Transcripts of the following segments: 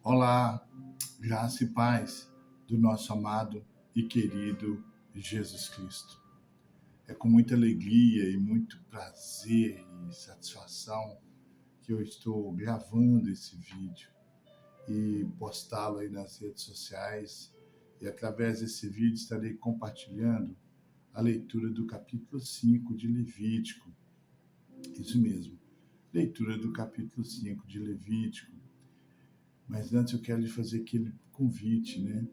Olá, graça e paz do nosso amado e querido Jesus Cristo. É com muita alegria e muito prazer e satisfação que eu estou gravando esse vídeo e postá-lo aí nas redes sociais. E através desse vídeo estarei compartilhando a leitura do capítulo 5 de Levítico. Isso mesmo, leitura do capítulo 5 de Levítico. Mas antes eu quero lhe fazer aquele convite, né?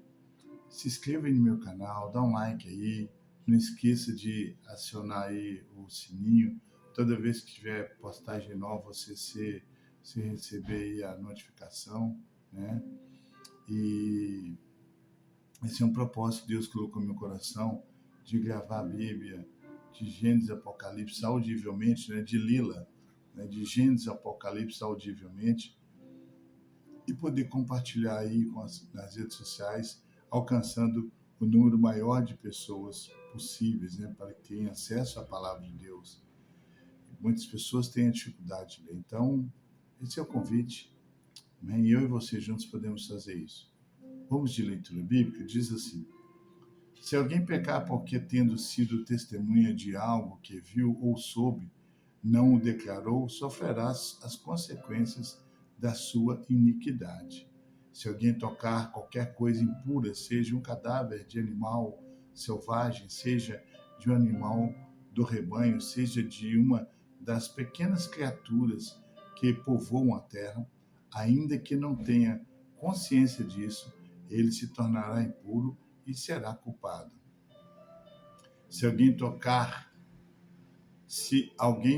Se inscreva aí no meu canal, dá um like aí, não esqueça de acionar aí o sininho, toda vez que tiver postagem nova você receber aí a notificação, né? E esse é um propósito que Deus colocou no meu coração, de gravar a Bíblia de Gênesis e Apocalipse audivelmente, né? De Lila, né? De Gênesis e Apocalipse audivelmente, e poder compartilhar aí nas redes sociais, alcançando o número maior de pessoas possíveis, né, para que tenham acesso à palavra de Deus. Muitas pessoas têm a dificuldade de ler. Então, esse é o convite, né, e eu e você juntos podemos fazer isso. Vamos de leitura bíblica? Diz assim: se alguém pecar porque, tendo sido testemunha de algo que viu ou soube, não o declarou, sofrerá as consequências da sua iniquidade. Se alguém tocar qualquer coisa impura, seja um cadáver de animal selvagem, seja de um animal do rebanho, seja de uma das pequenas criaturas que povoam a terra, ainda que não tenha consciência disso, ele se tornará impuro e será culpado. Se alguém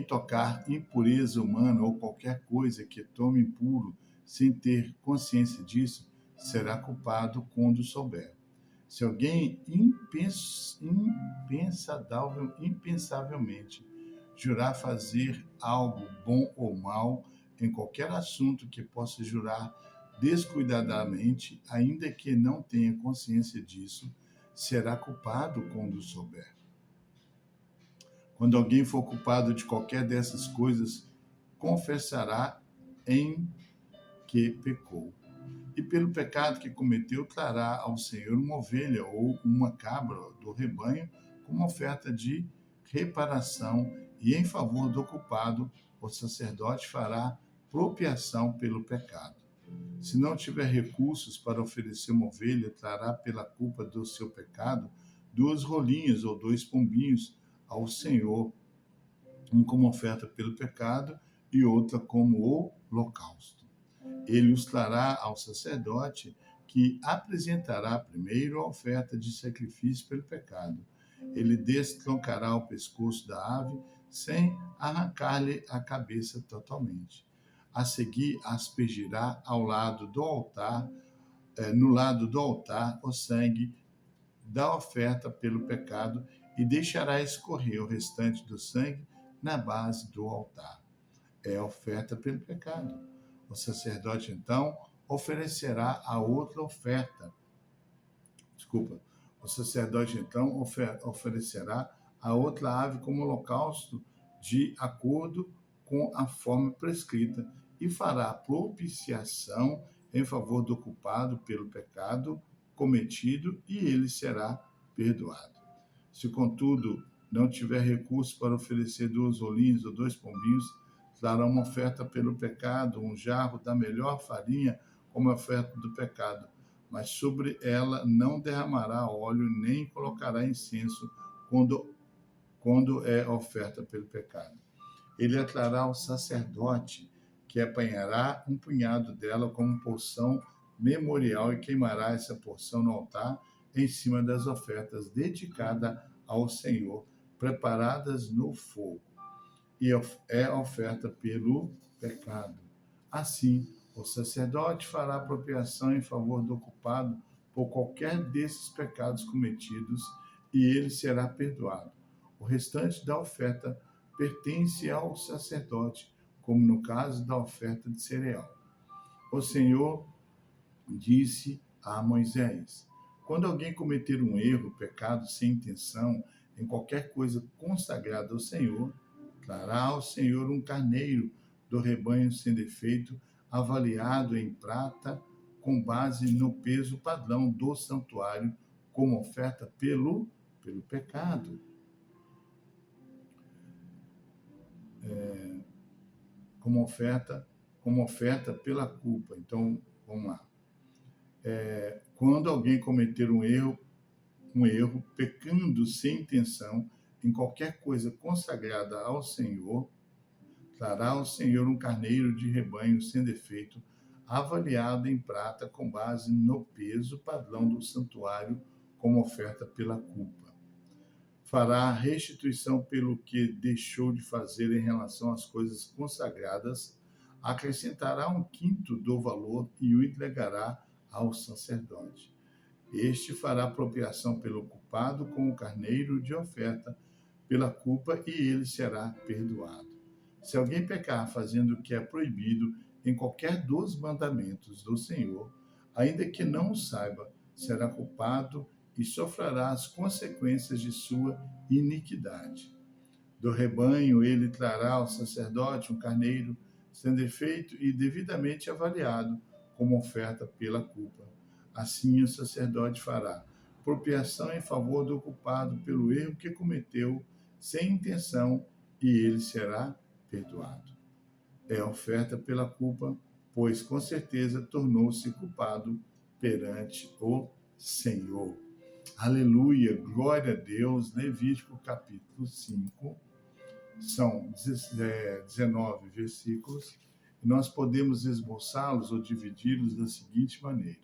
tocar impureza humana ou qualquer coisa que tome impuro sem ter consciência disso, será culpado quando souber. Se alguém impensavelmente jurar fazer algo bom ou mal em qualquer assunto que possa jurar descuidadamente, ainda que não tenha consciência disso, será culpado quando souber. Quando alguém for culpado de qualquer dessas coisas, confessará em que pecou. E pelo pecado que cometeu, trará ao Senhor uma ovelha ou uma cabra do rebanho como oferta de reparação, e em favor do culpado, o sacerdote fará propiação pelo pecado. Se não tiver recursos para oferecer uma ovelha, trará pela culpa do seu pecado 2 rolinhas ou 2 pombinhos ao Senhor, um como oferta pelo pecado e outra como holocausto. Ele os trará ao sacerdote, que apresentará primeiro a oferta de sacrifício pelo pecado. Ele destroncará o pescoço da ave sem arrancar-lhe a cabeça totalmente. A seguir, aspergirá ao lado do altar, no lado do altar, o sangue da oferta pelo pecado e deixará escorrer o restante do sangue na base do altar. É a oferta pelo pecado. O sacerdote, então, oferecerá a outra oferta. O sacerdote, então, oferecerá a outra ave como holocausto de acordo com a forma prescrita e fará propiciação em favor do culpado pelo pecado cometido, e ele será perdoado. Se, contudo, não tiver recurso para oferecer 2 rolinhos ou 2 pombinhos, trará uma oferta pelo pecado, um jarro da melhor farinha como oferta do pecado, mas sobre ela não derramará óleo, nem colocará incenso quando é oferta pelo pecado. Ele a trará ao sacerdote, que apanhará um punhado dela como porção memorial e queimará essa porção no altar em cima das ofertas dedicadas ao Senhor, preparadas no fogo. E é oferta pelo pecado. Assim, o sacerdote fará apropriação em favor do culpado por qualquer desses pecados cometidos, e ele será perdoado. O restante da oferta pertence ao sacerdote, como no caso da oferta de cereal. O Senhor disse a Moisés: quando alguém cometer um erro, pecado sem intenção, em qualquer coisa consagrada ao Senhor, trará ao Senhor um carneiro do rebanho sem defeito, avaliado em prata com base no peso padrão do santuário, como oferta pelo pecado. Como oferta pela culpa. Então, vamos lá. Quando alguém cometer um erro, pecando sem intenção em qualquer coisa consagrada ao Senhor, trará ao Senhor um carneiro de rebanho sem defeito, avaliado em prata com base no peso padrão do santuário, como oferta pela culpa. Fará restituição pelo que deixou de fazer em relação às coisas consagradas, acrescentará 1/5 do valor e o entregará ao sacerdote. Este fará apropriação pelo culpado com o carneiro de oferta pela culpa e ele será perdoado. Se alguém pecar fazendo o que é proibido em qualquer dos mandamentos do Senhor, ainda que não o saiba, será culpado e sofrerá as consequências de sua iniquidade. Do rebanho ele trará ao sacerdote um carneiro sem defeito e devidamente avaliado como oferta pela culpa. Assim o sacerdote fará apropriação em favor do culpado pelo erro que cometeu sem intenção e ele será perdoado. É oferta pela culpa, pois com certeza tornou-se culpado perante o Senhor. Aleluia, glória a Deus. Levítico capítulo 5, são 19 versículos, e nós podemos esboçá-los ou dividi-los da seguinte maneira.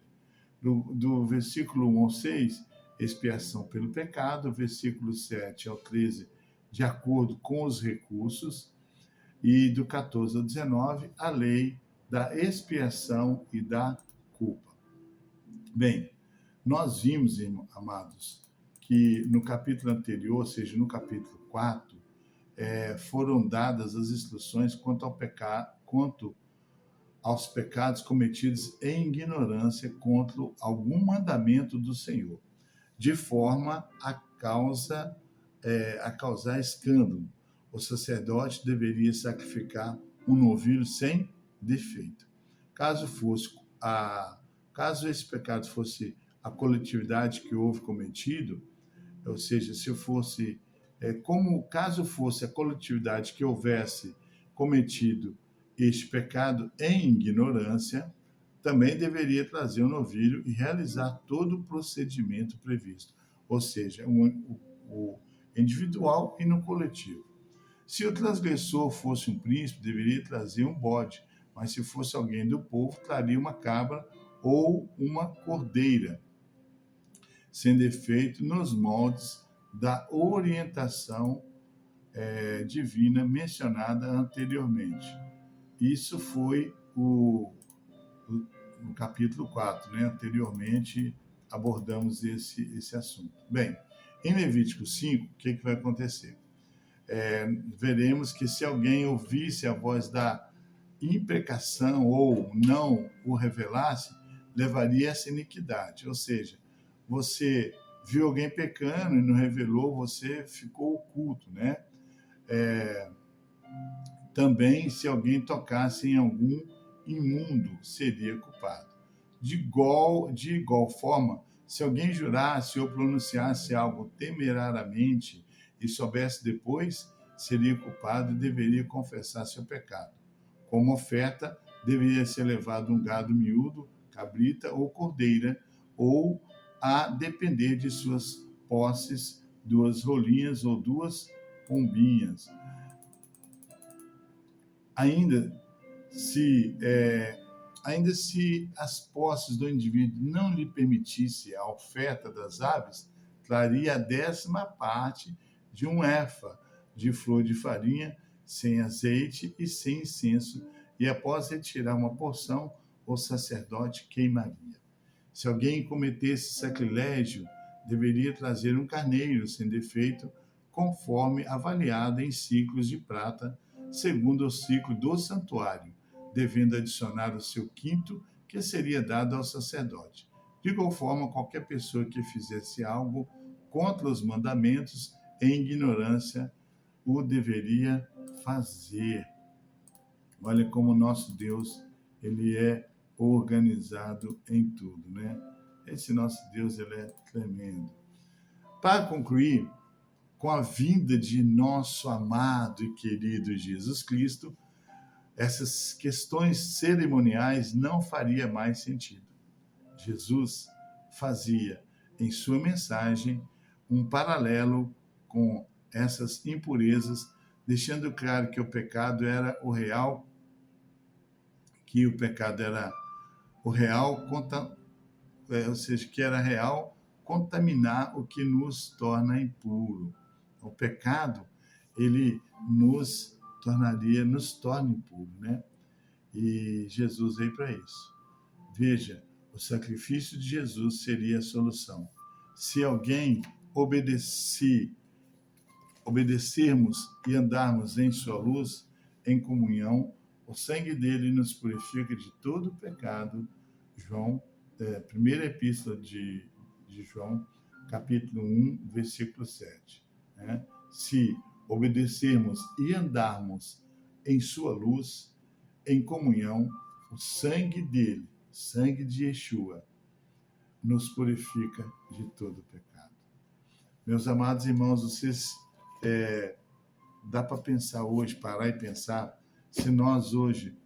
Do versículo 1 ao 6, expiação pelo pecado, versículo 7 ao 13, de acordo com os recursos, e do 14 ao 19, a lei da expiação e da culpa. Bem, nós vimos, amados, que no capítulo anterior, ou seja, no capítulo 4, foram dadas as instruções quanto aos pecados cometidos em ignorância contra algum mandamento do Senhor, de forma a causar escândalo. O sacerdote deveria sacrificar um novilho sem defeito. Caso esse pecado fosse a coletividade que houve cometido, ou seja, caso fosse a coletividade que houvesse cometido este pecado em ignorância, também deveria trazer um novilho e realizar todo o procedimento previsto, ou seja, o individual e no coletivo. Se o transgressor fosse um príncipe, deveria trazer um bode, mas se fosse alguém do povo, traria uma cabra ou uma cordeira, sem defeito nos moldes da orientação divina mencionada anteriormente. Isso foi no capítulo 4, né? Anteriormente abordamos esse assunto. Bem, em Levítico 5, o que vai acontecer? Veremos que se alguém ouvisse a voz da imprecação ou não o revelasse, levaria essa iniquidade. Ou seja, você viu alguém pecando e não revelou, você ficou oculto, né? Também, se alguém tocasse em algum imundo, seria culpado. De igual forma, se alguém jurasse ou pronunciasse algo temerariamente e soubesse depois, seria culpado e deveria confessar seu pecado. Como oferta, deveria ser levado um gado miúdo, cabrita ou cordeira, ou, a depender de suas posses, 2 rolinhas ou 2 pombinhas. Ainda se as posses do indivíduo não lhe permitisse a oferta das aves, traria a 10ª parte de um efa de flor de farinha, sem azeite e sem incenso, e após retirar uma porção, o sacerdote queimaria. Se alguém cometesse sacrilégio, deveria trazer um carneiro sem defeito, conforme avaliado em ciclos de prata, segundo o ciclo do santuário, devendo adicionar o seu 5º, que seria dado ao sacerdote. De igual forma, qualquer pessoa que fizesse algo contra os mandamentos em ignorância o deveria fazer. Olha como nosso Deus, ele é organizado em tudo, né? Esse nosso Deus, ele é tremendo. Para concluir, com a vinda de nosso amado e querido Jesus Cristo, essas questões cerimoniais não faria mais sentido. Jesus fazia em sua mensagem um paralelo com essas impurezas, deixando claro que o pecado era o real, ou seja, que era real contaminar o que nos torna impuro. O pecado, ele nos torna impuro, né? E Jesus veio para isso. Veja, o sacrifício de Jesus seria a solução. Se alguém obedecermos e andarmos em sua luz, em comunhão, o sangue dele nos purifica de todo pecado. Primeira epístola de João, capítulo 1, versículo 7. Né? Se obedecermos e andarmos em sua luz, em comunhão, o sangue dele, sangue de Yeshua, nos purifica de todo pecado. Meus amados irmãos, dá para pensar hoje, parar e pensar, se nós hoje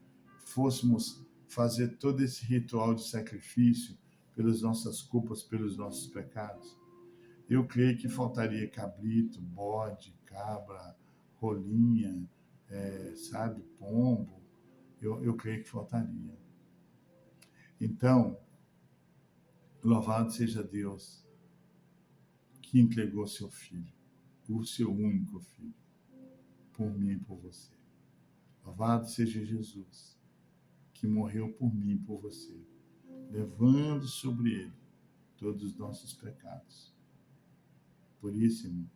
fôssemos fazer todo esse ritual de sacrifício pelas nossas culpas, pelos nossos pecados, eu creio que faltaria cabrito, bode, cabra, rolinha, pombo. Eu creio que faltaria. Então, louvado seja Deus que entregou seu filho, o seu único filho, por mim e por você. Louvado seja Jesus, que morreu por mim e por você, levando sobre ele todos os nossos pecados. Por isso, irmão,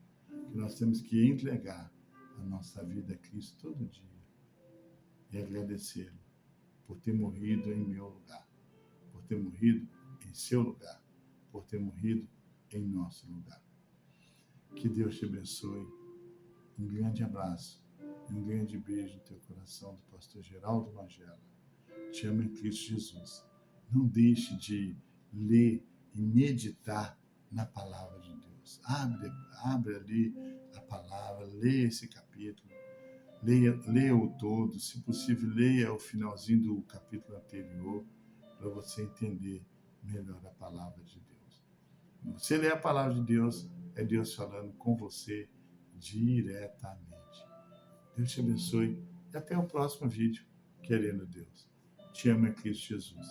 que nós temos que entregar a nossa vida a Cristo todo dia e agradecê-lo por ter morrido em meu lugar, por ter morrido em seu lugar, por ter morrido em nosso lugar. Que Deus te abençoe. Um grande abraço e um grande beijo no teu coração, do pastor Geraldo Magela. Te amo em Cristo Jesus. Não deixe de ler e meditar na palavra de Deus. Abre ali a palavra, leia esse capítulo, leia o todo, se possível, leia o finalzinho do capítulo anterior, para você entender melhor a palavra de Deus. Você lê a palavra de Deus, é Deus falando com você diretamente. Deus te abençoe e até o próximo vídeo, querendo Deus. Te amo em Cristo Jesus.